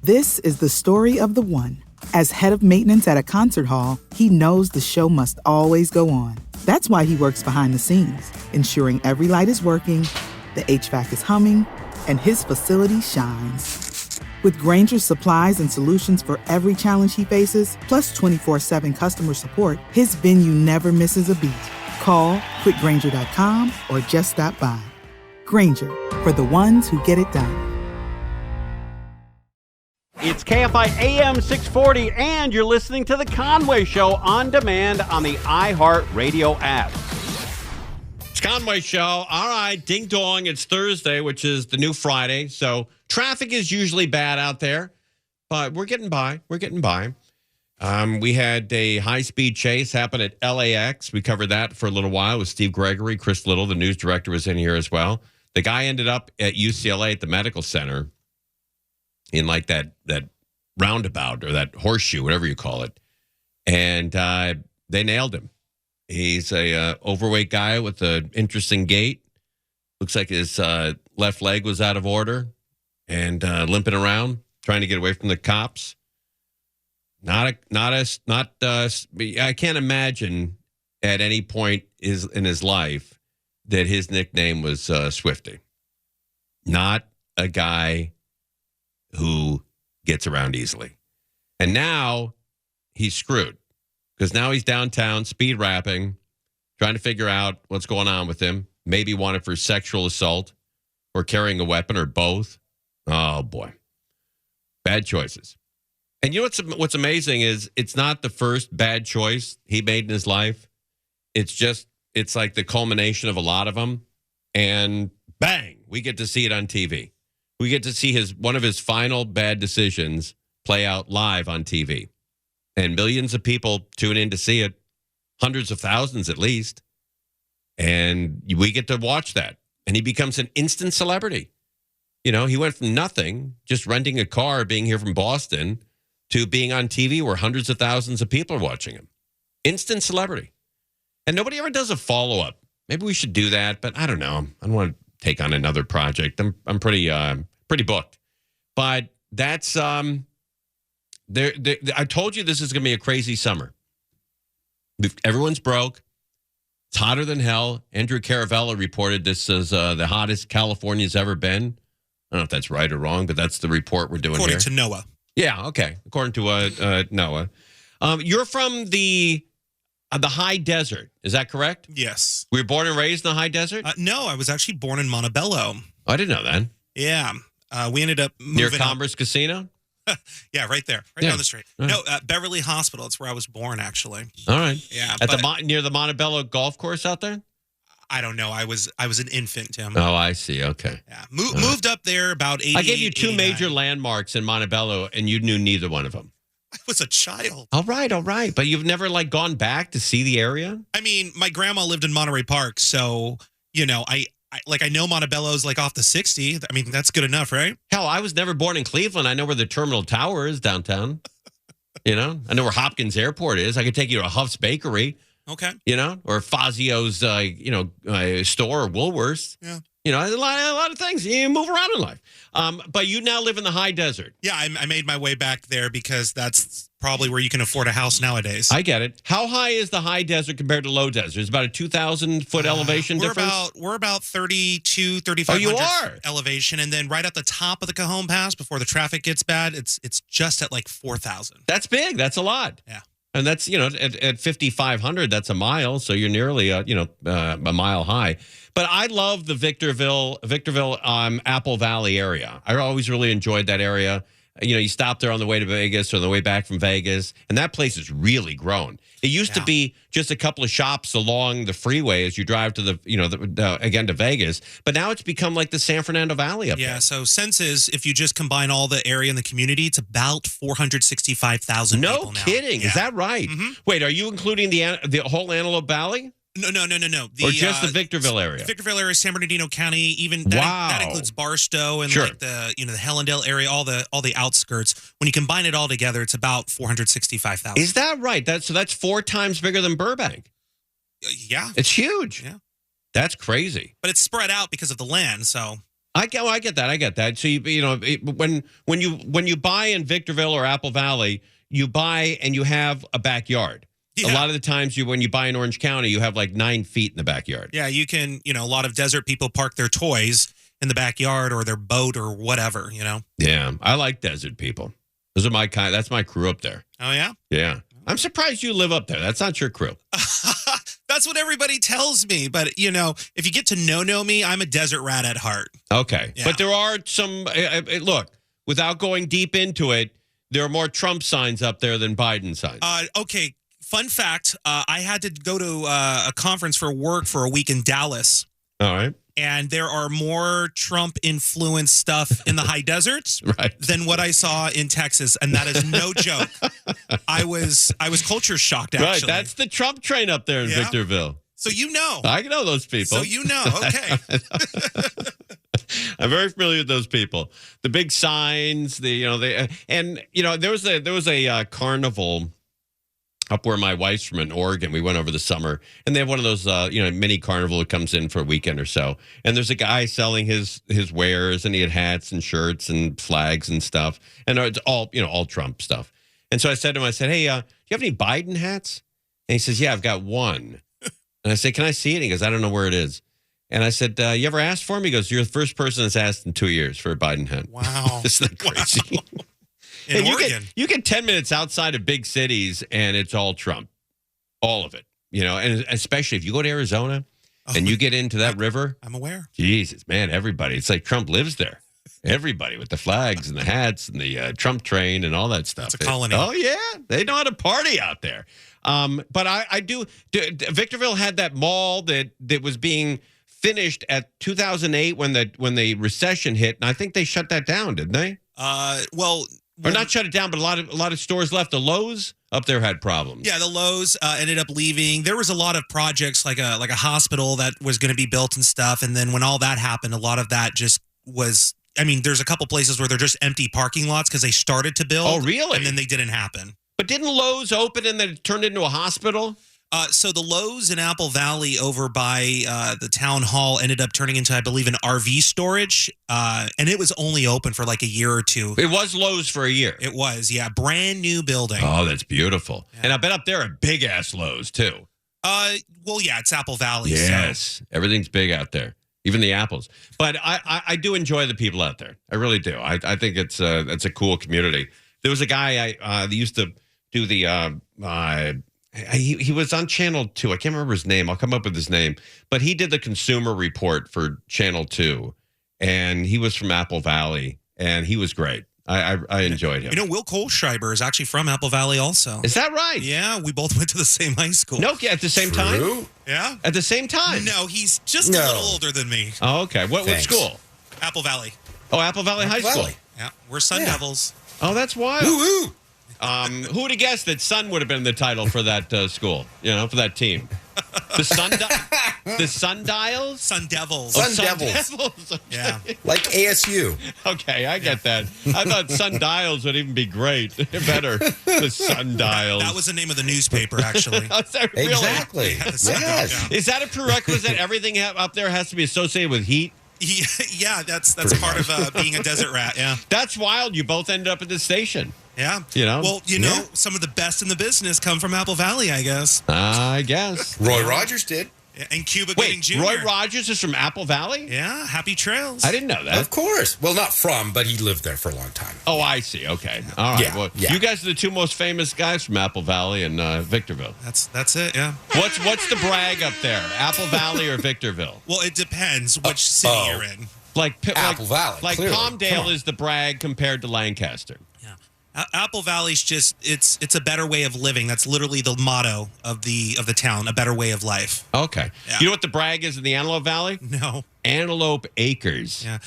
This is the story of the one. As head of maintenance at a concert hall, he knows the show must always go on. That's why he works behind the scenes, ensuring every light is working, the HVAC is humming, and his facility shines. With Grainger's supplies and solutions for every challenge he faces, plus 24/7 customer support, his venue never misses a beat. Call quickgrainger.com or just stop by. Grainger, for the ones who get it done. It's KFI AM 640, and you're listening to The Conway Show on demand on the iHeartRadio app. It's Conway Show. All right, ding dong. It's Thursday, which is the new Friday. So traffic is usually bad out there, but we're getting by. We're getting by. We had a high-speed chase happen at LAX. We covered that for a little while with Steve Gregory. Chris Little, the news director, was in here as well. The guy ended up at UCLA at the medical center in like that roundabout or that horseshoe, whatever you call it. And they nailed him. He's a overweight guy with an interesting gait. Looks like his left leg was out of order and limping around, trying to get away from the cops. I can't imagine at any point in his life that his nickname was Swifty. Not a guy who gets around easily. And now he's screwed because now he's downtown speed rapping, trying to figure out what's going on with him. Maybe wanted for sexual assault or carrying a weapon or both. Oh, boy. Bad choices. And you know what's amazing is it's not the first bad choice he made in his life. It's like the culmination of a lot of them. And bang, we get to see it on TV. We get to see one of his final bad decisions play out live on TV. And millions of people tune in to see it, hundreds of thousands at least. And we get to watch that. And he becomes an instant celebrity. You know, he went from nothing, just renting a car, being here from Boston, to being on TV where hundreds of thousands of people are watching him. Instant celebrity. And nobody ever does a follow-up. Maybe we should do that, but I don't know. I don't want to take on another project. I'm pretty booked. But that's I told you this is going to be a crazy summer. Everyone's broke. It's hotter than hell. Andrew Caravella reported this is the hottest California's ever been. I don't know if that's right or wrong, but that's the report we're doing According here. to NOAA. Yeah, okay. According to NOAA. You're from the high desert. Is that correct? Yes. We were born and raised in the high desert? No, I was actually born in Montebello. Oh, I didn't know that. Yeah. We ended up moving near Commerce Casino? Yeah, right there. Right down the street. Right. No, Beverly Hospital. It's where I was born, actually. All right. Yeah. Near the Montebello golf course out there? I don't know. I was an infant, Tim. Oh, I see. Okay. Yeah. Moved up there about 80. I gave you two 89. major landmarks in Montebello, and you knew neither one of them. I was a child. All right. But you've never gone back to see the area? I mean, my grandma lived in Monterey Park, so I know Montebello's off the 60. I mean, that's good enough, right? Hell, I was never born in Cleveland. I know where the Terminal Tower is downtown. I know where Hopkins Airport is. I could take you to a Huff's Bakery. Okay. Or Fazio's, store or Woolworth's. Yeah. A lot of things. You move around in life. But you now live in the high desert. Yeah, I made my way back there because that's probably where you can afford a house nowadays. I get it. How high is the high desert compared to low desert? It's about a 2,000-foot elevation difference? We're about 32, 3,500 you are? elevation. And then right at the top of the Cajon Pass, before the traffic gets bad, it's just at 4,000. That's big. That's a lot. Yeah. And that's, at 5,500, that's a mile. So you're nearly, a mile high. But I love the Victorville, Apple Valley area. I always really enjoyed that area. You stop there on the way to Vegas or the way back from Vegas, and that place has really grown. It used to be just a couple of shops along the freeway as you drive to again to Vegas, but now it's become like the San Fernando Valley up there. Yeah, so census, if you just combine all the area in the community, it's about 465,000 people now. No kidding. Yeah. Is that right? Mm-hmm. Wait, are you including the whole Antelope Valley? No. Or just the Victorville area? The Victorville area, San Bernardino County, even that includes Barstow and the Hellendale area, all the outskirts. When you combine it all together, it's about 465,000. Is that right? So that's 4 times bigger than Burbank. Yeah. It's huge. Yeah. That's crazy. But it's spread out because of the land, so I get that. So when you buy in Victorville or Apple Valley, you buy and you have a backyard. Yeah. A lot of the times when you buy in Orange County, you have like 9 feet in the backyard. Yeah, you can, a lot of desert people park their toys in the backyard or their boat or whatever, Yeah, I like desert people. Those are my kind. That's my crew up there. Oh, yeah? Yeah. I'm surprised you live up there. That's not your crew. That's what everybody tells me. But, if you get to know me, I'm a desert rat at heart. Okay. Yeah. But there are some, look, without going deep into it, there are more Trump signs up there than Biden signs. Okay. Fun fact, I had to go to a conference for work for a week in Dallas. All right. And there are more Trump-influenced stuff in the high deserts than what I saw in Texas, and that is no joke. I was culture shocked, actually. Right, that's the Trump train up there in Victorville. So I know those people. So okay. I'm very familiar with those people. The big signs, there was a carnival up where my wife's from in Oregon. We went over the summer, and they have one of those, mini carnival that comes in for a weekend or so. And there's a guy selling his wares, and he had hats and shirts and flags and stuff. And it's all Trump stuff. And so I said to him, hey, do you have any Biden hats? And he says, yeah, I've got one. And I said, can I see it? And he goes, I don't know where it is. And I said, you ever asked for him? He goes, you're the first person that's asked in 2 years for a Biden hat. Wow. Isn't that crazy? Wow. In Oregon. You get 10 minutes outside of big cities, and it's all Trump. All of it. And especially if you go to Arizona and you get into that river. I'm aware. Jesus, man, everybody. It's like Trump lives there. Everybody with the flags and the hats and the Trump train and all that stuff. It's a colony. Oh, yeah. They know how to party out there. But I do. Victorville had that mall that was being finished at 2008 when the recession hit. And I think they shut that down, didn't they? Or not shut it down, but a lot of stores left. The Lowe's up there had problems. Yeah, the Lowe's ended up leaving. There was a lot of projects like a hospital that was going to be built and stuff. And then when all that happened, a lot of that just was. I mean, there's a couple places where they're just empty parking lots because they started to build. Oh, really? And then they didn't happen. But didn't Lowe's open and then it turned into a hospital? So the Lowe's in Apple Valley over by the town hall ended up turning into, I believe, an RV storage. And it was only open for like a year or two. It was Lowe's for a year. It was, yeah. Brand new building. Oh, that's beautiful. Yeah. And I bet up there are big-ass Lowe's, too. Well, yeah, it's Apple Valley. Yes. So. Everything's big out there. Even the apples. But I do enjoy the people out there. I really do. I think it's a cool community. There was a guy that used to do the... He was on Channel 2. I can't remember his name. I'll come up with his name. But he did the Consumer Report for Channel 2. And he was from Apple Valley. And he was great. I enjoyed him. Will Kohlschreiber is actually from Apple Valley also. Is that right? Yeah, we both went to the same high school. No, at the same time? Yeah. At the same time? No, he's just a little older than me. Oh, okay. What school? Apple Valley. Oh, Apple Valley High School. Yeah, we're Sun Devils. Oh, that's wild. Woo-hoo. Who would have guessed that Sun would have been the title for that school, for that team? The Sundials? Sun Devils. Sun Devils. Okay. Yeah. Like ASU. Okay, I get that. I thought Sundials would even be great. Better. The Sundials. That was the name of the newspaper, actually. Really? Exactly. Yes. Is that a prerequisite? Everything up there has to be associated with heat? Yeah, that's part of being a desert rat, yeah. That's wild. You both ended up at this station. Yeah. Well, some of the best in the business come from Apple Valley, I guess. I guess. Roy Rogers did. And Cuba Gooding Jr. Roy Rogers is from Apple Valley? Yeah, happy trails. I didn't know that. Of course. Well, not from, but he lived there for a long time. Oh, I see. Okay. All right. Yeah, you guys are the two most famous guys from Apple Valley and Victorville. That's it, yeah. What's the brag up there? Apple Valley or Victorville? Well, it depends which city you're in. Apple Valley. Like clearly. Palmdale is the brag compared to Lancaster. Yeah. Apple Valley's just it's a better way of living. That's literally the motto of the town, a better way of life. Okay. Yeah. You know what the brag is in the Antelope Valley? No. Antelope Acres. Yeah.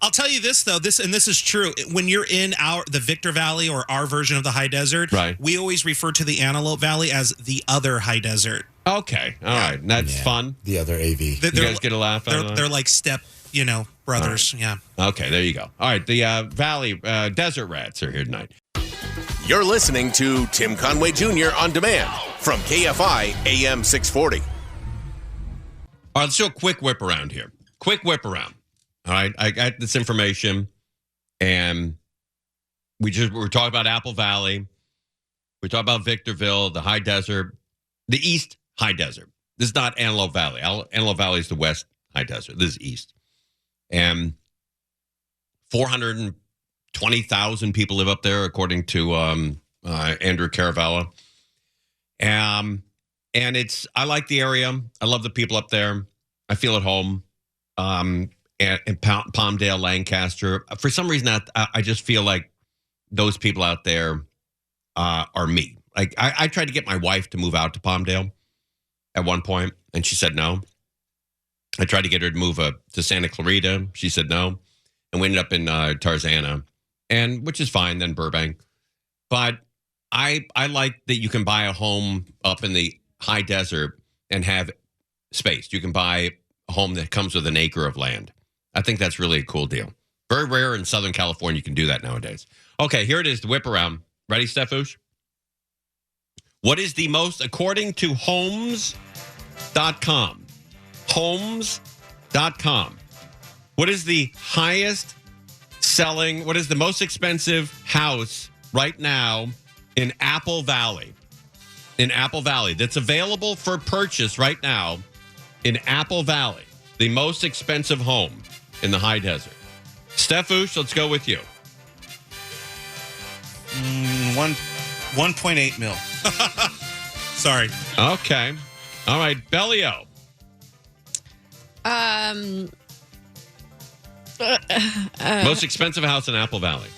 I'll tell you this though, this is true. When you're in the Victor Valley or our version of the high desert, right, we always refer to the Antelope Valley as the other high desert. Okay. All right. That's fun. The other AV. You guys get a laugh out of that? They're like step brothers. Right. Yeah. Okay, there you go. All right, the Valley Desert Rats are here tonight. You're listening to Tim Conway Jr. on demand from KFI AM 640. All right, let's do a quick whip around here. Quick whip around. All right. I got this information, and we're talking about Apple Valley. We're talking about Victorville, the high desert, the east high desert. This is not Antelope Valley. Antelope Valley is the west high desert. This is east. And 420,000 people live up there, according to Andrew Caravella. And I like the area. I love the people up there. I feel at home. In Palmdale, Lancaster. For some reason, I just feel like those people out there are me. Like I tried to get my wife to move out to Palmdale at one point, and she said no. I tried to get her to move to Santa Clarita. She said no. And we ended up in Tarzana, and which is fine, then Burbank. But I like that you can buy a home up in the high desert and have space. You can buy a home that comes with an acre of land. I think that's really a cool deal. Very rare in Southern California you can do that nowadays. Okay, here it is, the whip around. Ready, Stefouche? What is the most, according to Homes.com, Homes.com, what is the highest selling, what is the most expensive house right now in Apple Valley? In Apple Valley, that's available for purchase right now in Apple Valley. The most expensive home in the high desert. Stefouche, let's go with you. 1.8 mil. Sorry. Okay. All right. Bellio. 'Most expensive house in Apple Valley.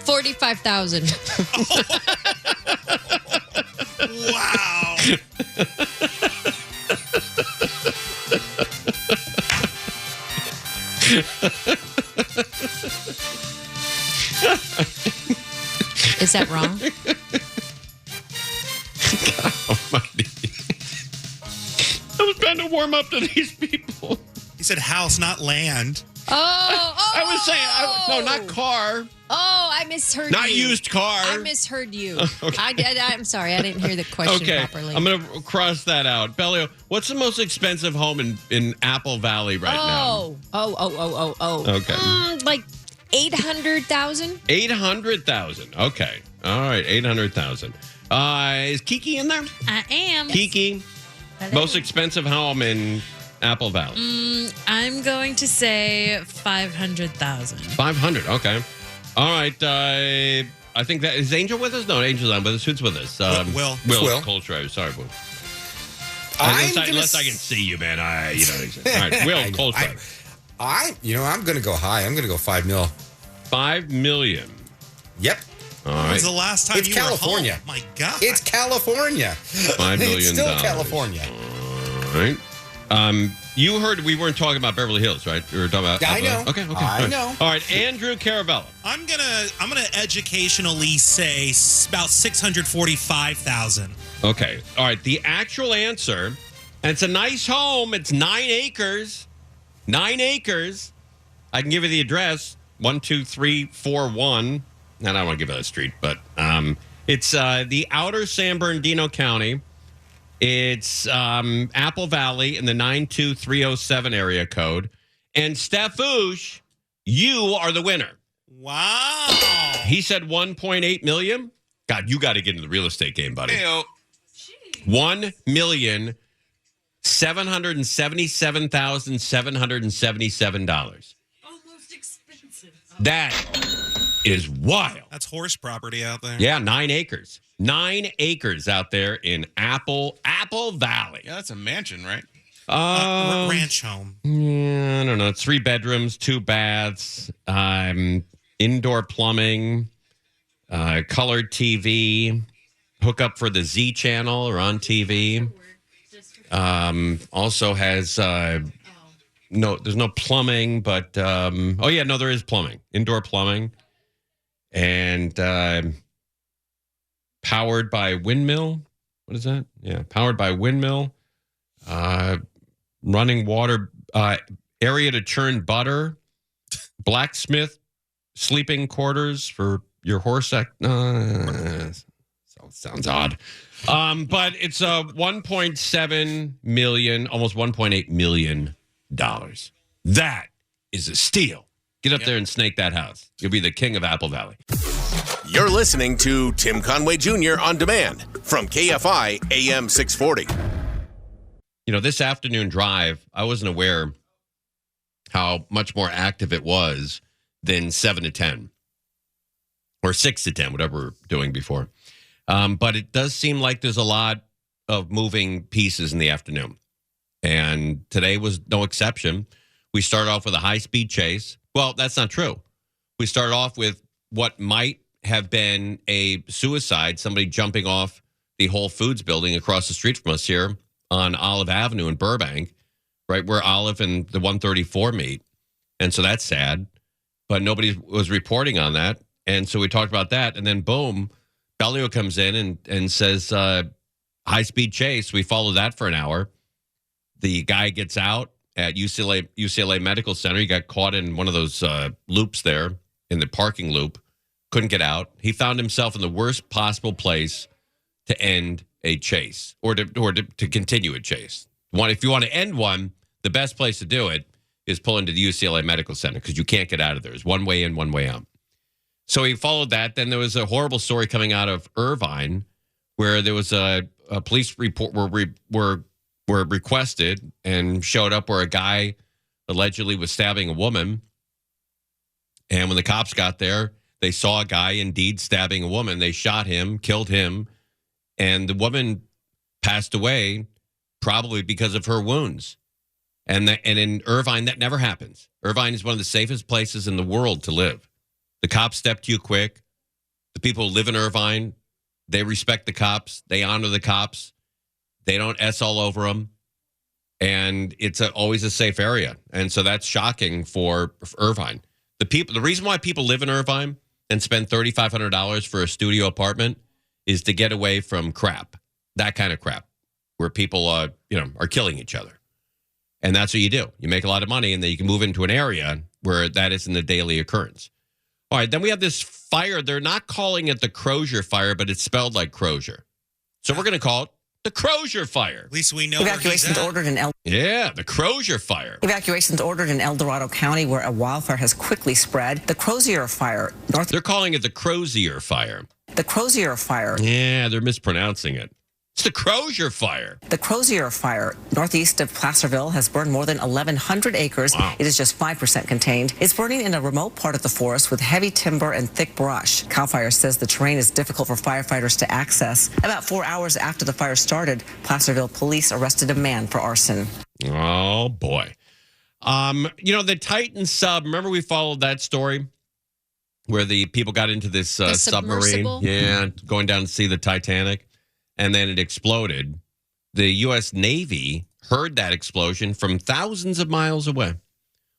45,000. Wow. Is that wrong? I was trying to warm up to these people. He said house, not land. I was saying, no, not car. Oh, I misheard Not you. used car. I misheard you. Okay. I'm sorry. I didn't hear the question properly. I'm going to cross that out. Bellio, what's the most expensive home in Apple Valley right now? Oh. Okay. Like 800,000? 800,000. Okay. All right, 800,000. Is Kiki in there? I am. Kiki, most expensive home in Apple Valley. I'm going to say 500,000. 500. Okay. All right. I think that is Angel with us. No, Angel's not with us. Who's with us? Will. Will. Coltrane. Sorry, Will. Unless I can see you, man. You know what I'm saying. All right, Will Coltrane. I'm going to go high. I'm going to go 5 mil. 5 million. Yep. All When right. was the last time It's you California. were home? My God. It's California. $5 million. It's still California. All right. You heard we weren't talking about Beverly Hills, right? We were talking about. I know. Okay. I know. All right, Andrew Caravella. I'm gonna educationally say about 645,000. Okay. All right. The actual answer, and it's a nice home. It's 9 acres. 9 acres. I can give you the address. 12341. And I don't want to give it a street, but it's the outer San Bernardino County. It's Apple Valley in the 92307 area code. And Stefouche, you are the winner. Wow. He said 1.8 million. God, you got to get into the real estate game, buddy. $1,777,777. Almost expensive. That is wild. That's horse property out there. Yeah, 9 acres. 9 acres out there in Apple Valley. Yeah, that's a mansion, right? Ranch home. Yeah, I don't know. It's 3 bedrooms, 2 baths, indoor plumbing, colored TV, hookup for the Z channel or on TV. Also has no, there's no plumbing, but there is plumbing, indoor plumbing, and powered by windmill. What is that? Yeah, powered by windmill. Running water, area to churn butter, blacksmith, sleeping quarters for your horse. Sounds odd. But it's 1.7 million, almost $1.8 million. That is a steal. Get up there and snake that house. You'll be the king of Apple Valley. You're listening to Tim Conway Jr. On Demand from KFI AM 640. This afternoon drive, I wasn't aware how much more active it was than 7 to 10 or 6 to 10, whatever we were doing before. But it does seem like there's a lot of moving pieces in the afternoon. And today was no exception. We started off with a high-speed chase. Well, that's not true. We started off with what might have been a suicide, somebody jumping off the Whole Foods building across the street from us here on Olive Avenue in Burbank, right where Olive and the 134 meet. And so that's sad, but nobody was reporting on that. And so we talked about that. And then boom, Bellio comes in and says, high-speed chase. We follow that for an hour. The guy gets out at UCLA Medical Center. He got caught in one of those loops there in the parking loop. Couldn't get out. He found himself in the worst possible place to end a chase or to continue a chase. If you want to end one, the best place to do it is pull into the UCLA Medical Center because you can't get out of there. It's one way in, one way out. So he followed that. Then there was a horrible story coming out of Irvine where there was a police report were requested and showed up where a guy allegedly was stabbing a woman. And when the cops got there, they saw a guy indeed stabbing a woman. They shot him, killed him, and the woman passed away probably because of her wounds. And in Irvine, that never happens. Irvine is one of the safest places in the world to live. The cops step to you quick. The people who live in Irvine, they respect the cops. They honor the cops. They don't S all over them. And it's always a safe area. And so that's shocking for Irvine. The reason why people live in Irvine and spend $3,500 for a studio apartment is to get away from crap, that kind of crap, where people are killing each other. And that's what you do. You make a lot of money, and then you can move into an area where that isn't a daily occurrence. All right, then we have this fire. They're not calling it the Crozier fire, but it's spelled like Crozier. So we're going to call it the Crozier fire. At least we know Evacuations ordered in the Crozier fire. Evacuations ordered in El Dorado County, where a wildfire has quickly spread. The Crozier fire. They're calling it the Crozier fire. The Crozier fire. Yeah, they're mispronouncing it. It's the Crozier fire. The Crozier fire, northeast of Placerville, has burned more than 1,100 acres. Wow. It is just 5% contained. It's burning in a remote part of the forest with heavy timber and thick brush. CAL FIRE says the terrain is difficult for firefighters to access. About 4 hours after the fire started, Placerville police arrested a man for arson. Oh, boy. The Titan sub, remember we followed that story where the people got into this submarine? Yeah, going down to see the Titanic. And then it exploded. The U.S. Navy heard that explosion from thousands of miles away,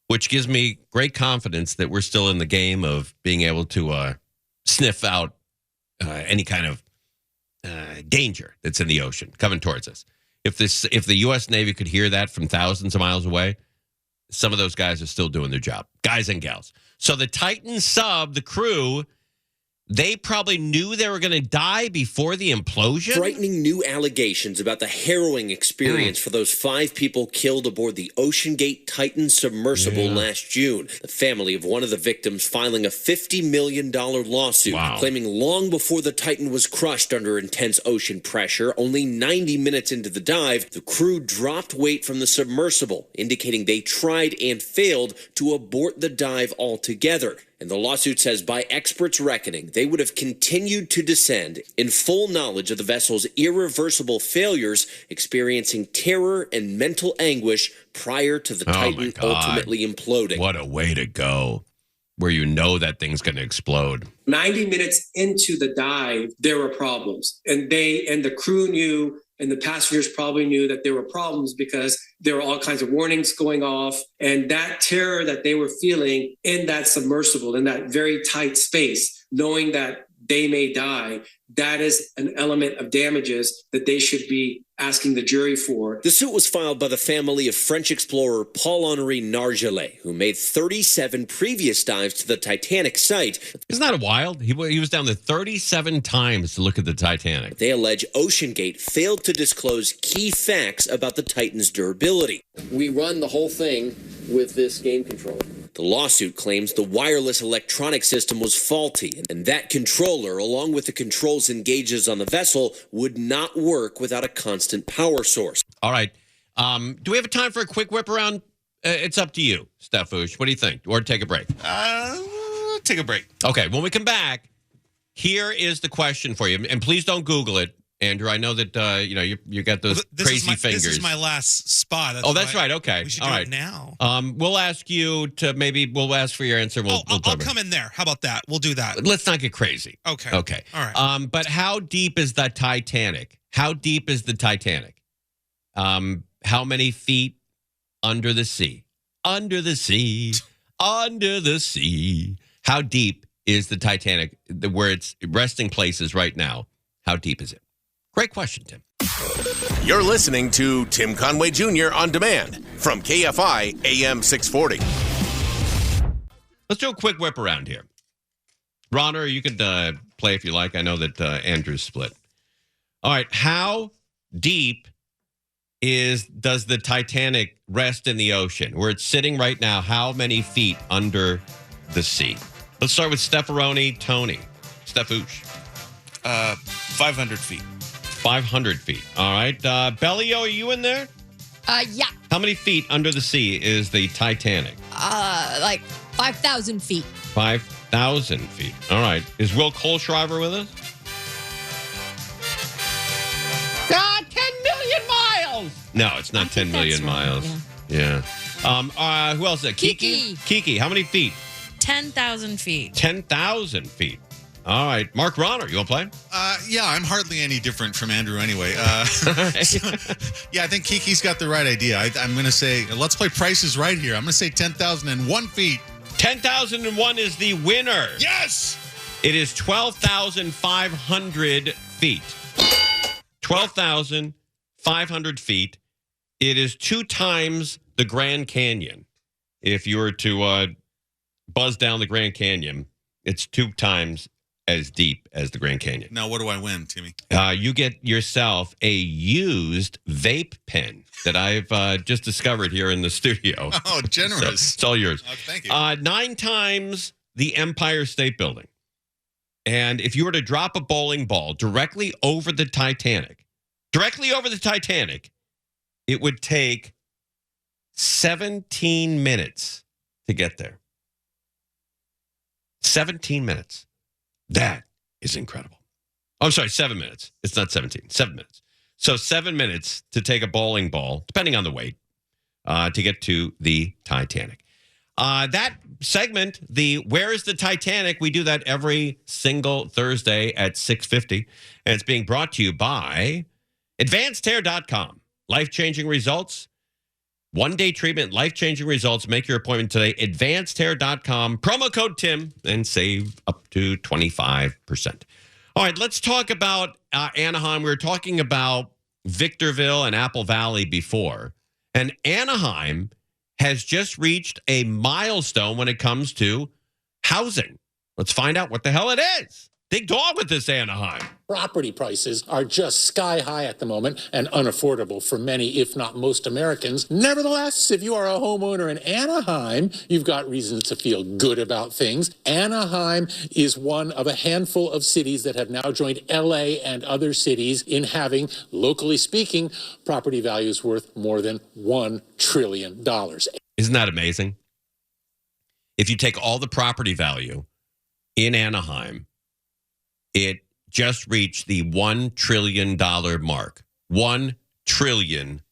which gives me great confidence that we're still in the game of being able to sniff out any kind of danger that's in the ocean coming towards us. If the U.S. Navy could hear that from thousands of miles away, some of those guys are still doing their job, guys and gals. So the Titan sub, the crew, they probably knew they were going to die before the implosion? Frightening new allegations about the harrowing experience for those 5 people killed aboard the OceanGate Titan submersible last June. The family of one of the victims filing a $50 million lawsuit, claiming long before the Titan was crushed under intense ocean pressure, only 90 minutes into the dive, the crew dropped weight from the submersible, indicating they tried and failed to abort the dive altogether. And the lawsuit says by experts' reckoning, they would have continued to descend in full knowledge of the vessel's irreversible failures, experiencing terror and mental anguish prior to the Titan ultimately imploding. What a way to go, where you know that thing's going to explode. 90 minutes into the dive, there were problems. And the crew knew, and the passengers probably knew that there were problems because there were all kinds of warnings going off. And that terror that they were feeling in that submersible, in that very tight space, knowing that they may die, that is an element of damages that they should be asking the jury for. The suit was filed by the family of French explorer Paul-Henri Nargeolet, who made 37 previous dives to the Titanic site. Isn't that wild? He was down there 37 times to look at the Titanic. They allege OceanGate failed to disclose key facts about the Titan's durability. We run the whole thing with this game controller. The lawsuit claims the wireless electronic system was faulty, and that controller, along with the controls and gauges on the vessel, would not work without a constant power source. All right. Do we have time for a quick whip around? It's up to you, Stefouche. What do you think? Or take a break? Take a break. Okay. When we come back, here is the question for you. And please don't Google it, Andrew. I know that you got those crazy fingers. This is my last spot. That's right. Okay. We should All do right. it now. We'll ask you to we'll ask for your answer. I'll come in there. How about that? We'll do that. Let's not get crazy. Okay. Okay. All right. But how deep is the Titanic? How deep is the Titanic? How many feet under the sea? Under the sea. Under the sea. How deep is the Titanic, where its resting place is right now? How deep is it? Great question, Tim. You're listening to Tim Conway Jr. on demand from KFI AM 640. Let's do a quick whip around here. Ronner, you could play if you like. I know that Andrew's split. All right. How deep does the Titanic rest in the ocean? Where it's sitting right now, how many feet under the sea? Let's start with Steffaroni, Tony. Stefouche. 500 feet. 500 feet. All right. Bellio, are you in there? Yeah. How many feet under the sea is the Titanic? Like 5,000 feet. 5,000 feet. All right. Is Will Kohlschreiber with us? 10 million miles. No, it's not 10 million miles. Yeah. Who else is it? Kiki. Kiki, how many feet? 10,000 feet. 10,000 feet. All right. Mark Ronner, you want to play? Yeah, I'm hardly any different from Andrew anyway. Yeah, I think Kiki's got the right idea. I'm going to say, let's play prices right here. I'm going to say 10,001 feet. 10,001 is the winner. Yes! It is 12,500 feet. 12,500 feet. It is 2 times the Grand Canyon. If you were to buzz down the Grand Canyon, it's 2 times as deep as the Grand Canyon. Now, what do I win, Timmy? You get yourself a used vape pen that I've just discovered here in the studio. Oh, generous. So it's all yours. Oh, thank you. 9 times the Empire State Building. And if you were to drop a bowling ball directly over the Titanic, it would take 17 minutes to get there. 17 minutes. That is incredible. Oh, I'm sorry, 7 minutes. It's not 17, 7 minutes. So 7 minutes to take a bowling ball, depending on the weight, to get to the Titanic. That segment, the Where is the Titanic? We do that every single Thursday at 6:50. And it's being brought to you by AdvancedHair.com. Life-changing results. One-day treatment, life-changing results. Make your appointment today. AdvancedHair.com. Promo code Tim and save up to 25%. All right, let's talk about Anaheim. We were talking about Victorville and Apple Valley before. And Anaheim has just reached a milestone when it comes to housing. Let's find out what the hell it is. Big dog with this Anaheim. Property prices are just sky high at the moment and unaffordable for many, if not most Americans. Nevertheless, if you are a homeowner in Anaheim, you've got reasons to feel good about things. Anaheim is one of a handful of cities that have now joined LA and other cities in having, locally speaking, property values worth more than $1 trillion. Isn't that amazing? If you take all the property value in Anaheim, it just reached the $1 trillion mark. $1 trillion.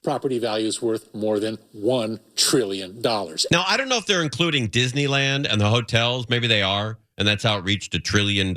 Property values worth more than $1 trillion. Now, I don't know if they're including Disneyland and the hotels. Maybe they are, and that's how it reached $1 trillion.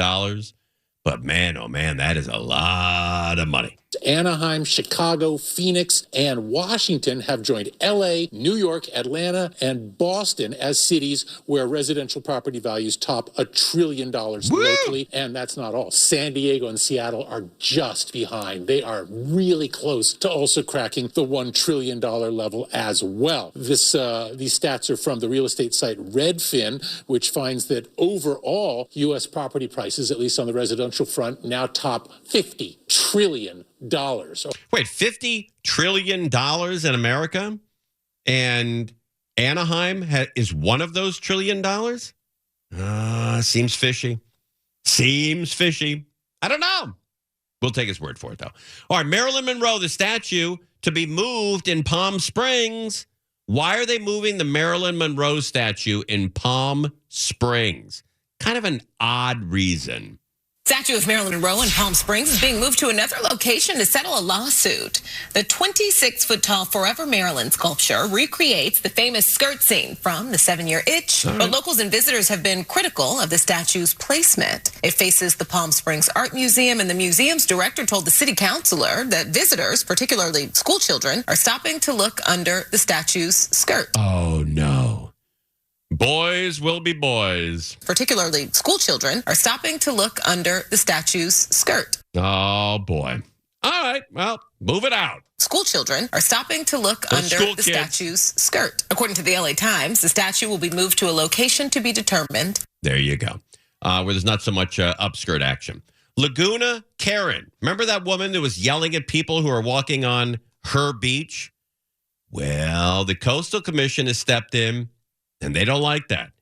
But man, oh man, that is a lot of money. Anaheim, Chicago, Phoenix, and Washington have joined LA, New York, Atlanta, and Boston as cities where residential property values top $1 trillion locally. And that's not all. San Diego and Seattle are just behind. They are really close to also cracking the $1 trillion level as well. These stats are from the real estate site Redfin, which finds that overall U.S. property prices, at least on the residential front, now top $50 trillion. Wait, $50 trillion in America? And Anaheim is one of those $1 trillion? Seems fishy. Seems fishy. I don't know. We'll take his word for it, though. All right, Marilyn Monroe, the statue to be moved in Palm Springs. Why are they moving the Marilyn Monroe statue in Palm Springs? Kind of an odd reason. Statue of Marilyn Monroe in Palm Springs is being moved to another location to settle a lawsuit. The 26-foot-tall Forever Marilyn sculpture recreates the famous skirt scene from The 7-Year Itch, but locals and visitors have been critical of the statue's placement. It faces the Palm Springs Art Museum, and the museum's director told the city councilor that visitors, particularly school children, are stopping to look under the statue's skirt. Oh, no. Boys will be boys. Particularly school children are stopping to look under the statue's skirt. Oh, boy. All right, well, move it out. School children are stopping to look under the statue's skirt. According to the LA Times, the statue will be moved to a location to be determined. There you go. Where there's not so much upskirt action. Laguna Karen. Remember that woman that was yelling at people who are walking on her beach? Well, the Coastal Commission has stepped in. And they don't like that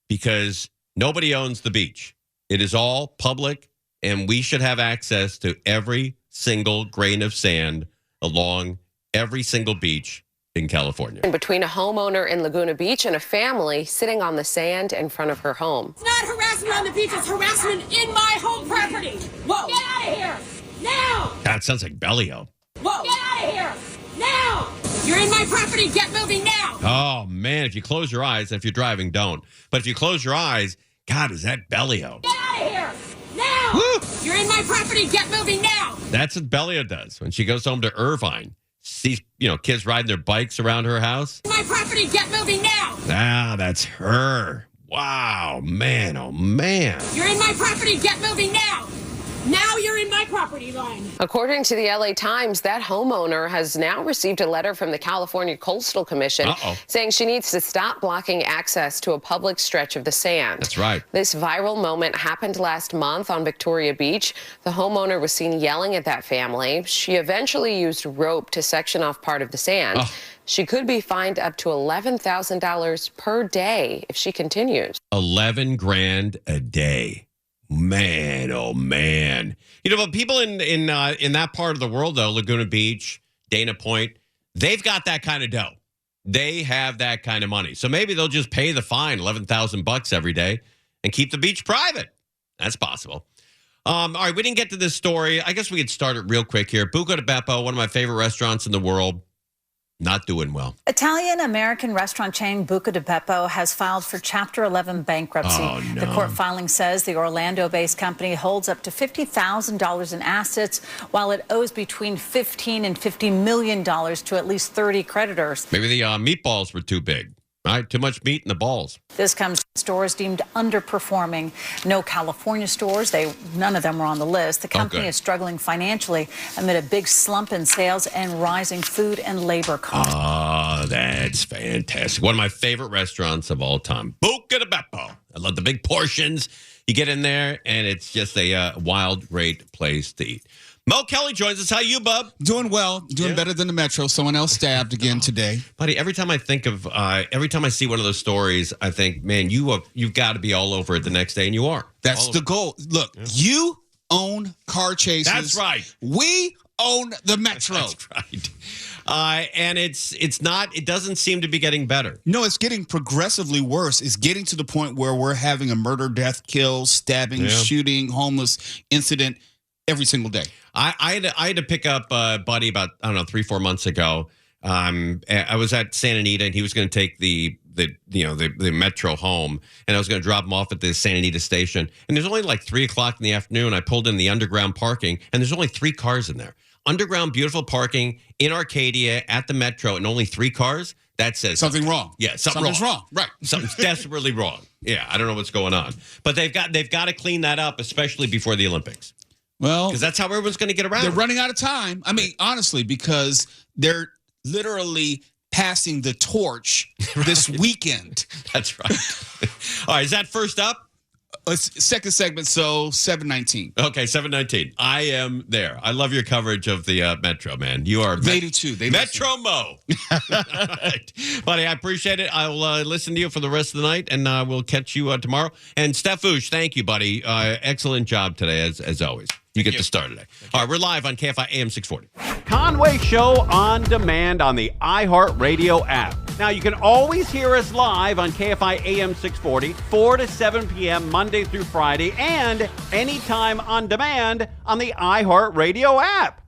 because nobody owns the beach. It is all public, and we should have access to every single grain of sand along every single beach in California. Between a homeowner in Laguna Beach and a family sitting on the sand in front of her home. It's not harassment on the beach, it's harassment in my home property. Whoa. Get out of here, now. That sounds like Bellio. Whoa. Get out of here, now. You're in my property, get moving now. Oh, man, if you close your eyes, if you're driving, don't. But if you close your eyes, God, is that Bellio? Get out of here, now. Woo. You're in my property, get moving now. That's what Bellio does when she goes home to Irvine. Sees, kids riding their bikes around her house. My property, get moving now. Ah, that's her. Wow, man, oh, man. You're in my property, get moving now. Now you're in my property line. According to the LA Times, that homeowner has now received a letter from the California Coastal Commission saying she needs to stop blocking access to a public stretch of the sand. That's right. This viral moment happened last month on Victoria Beach. The homeowner was seen yelling at that family. She eventually used rope to section off part of the sand. She could be fined up to $11,000 per day if she continues. 11 grand a day. Man, oh man! But people in that part of the world, though, Laguna Beach, Dana Point, they've got that kind of dough. They have that kind of money, so maybe they'll just pay the fine, $11,000 every day, and keep the beach private. That's possible. All right, we didn't get to this story. I guess we could start it real quick here. Buca di Beppo, one of my favorite restaurants in the world. Not doing well. Italian-American restaurant chain Buca di Beppo has filed for Chapter 11 bankruptcy. Oh, no. The court filing says the Orlando-based company holds up to $50,000 in assets, while it owes between $15 and $50 million to at least 30 creditors. Maybe the meatballs were too big. Right? Too much meat in the balls. This comes from stores deemed underperforming. No California stores. None of them were on the list. The company is struggling financially amid a big slump in sales and rising food and labor costs. Oh, that's fantastic. One of my favorite restaurants of all time. Buca di Beppo. I love the big portions. You get in there, and it's just a wild, great place to eat. Mo Kelly joins us. How you, bub? Doing well. Doing better than the Metro. Someone else stabbed again today. Buddy, every time I see one of those stories, I think, man, you've got to be all over it the next day, and you are. That's the goal. Look, you own car chases. That's right. We own the Metro. That's right. And it doesn't seem to be getting better. No, it's getting progressively worse. It's getting to the point where we're having a murder, death, kill, stabbing, shooting, homeless incident every single day. I had to pick up a buddy about, 3-4 months ago. I was at Santa Anita, and he was going to take the Metro home, and I was going to drop him off at the Santa Anita station. And there's only like 3:00 in the afternoon. I pulled in the underground parking, and there's only 3 cars in there. Underground, beautiful parking in Arcadia at the Metro, and only 3 cars. That says something wrong. Yeah, something's wrong. Right, something's desperately wrong. Yeah, I don't know what's going on, but they've got to clean that up, especially before the Olympics. Well, because that's how everyone's going to get around. They're running out of time. I mean, honestly, because they're literally passing the torch this weekend. That's right. All right, is that first up? Second segment, so 7:19. Okay, 7:19. I am there. I love your coverage of the Metro, man. You are. They do too. They Metro Mo. All right. Buddy, I appreciate it. I'll listen to you for the rest of the night, and we'll catch you tomorrow. And Stefouche, thank you, buddy. Excellent job today, as always. You get the start today. All right, we're live on KFI AM 640. Conway Show on demand on the iHeartRadio app. Now, you can always hear us live on KFI AM 640, 4 to 7 p.m. Monday through Friday, and anytime on demand on the iHeartRadio app.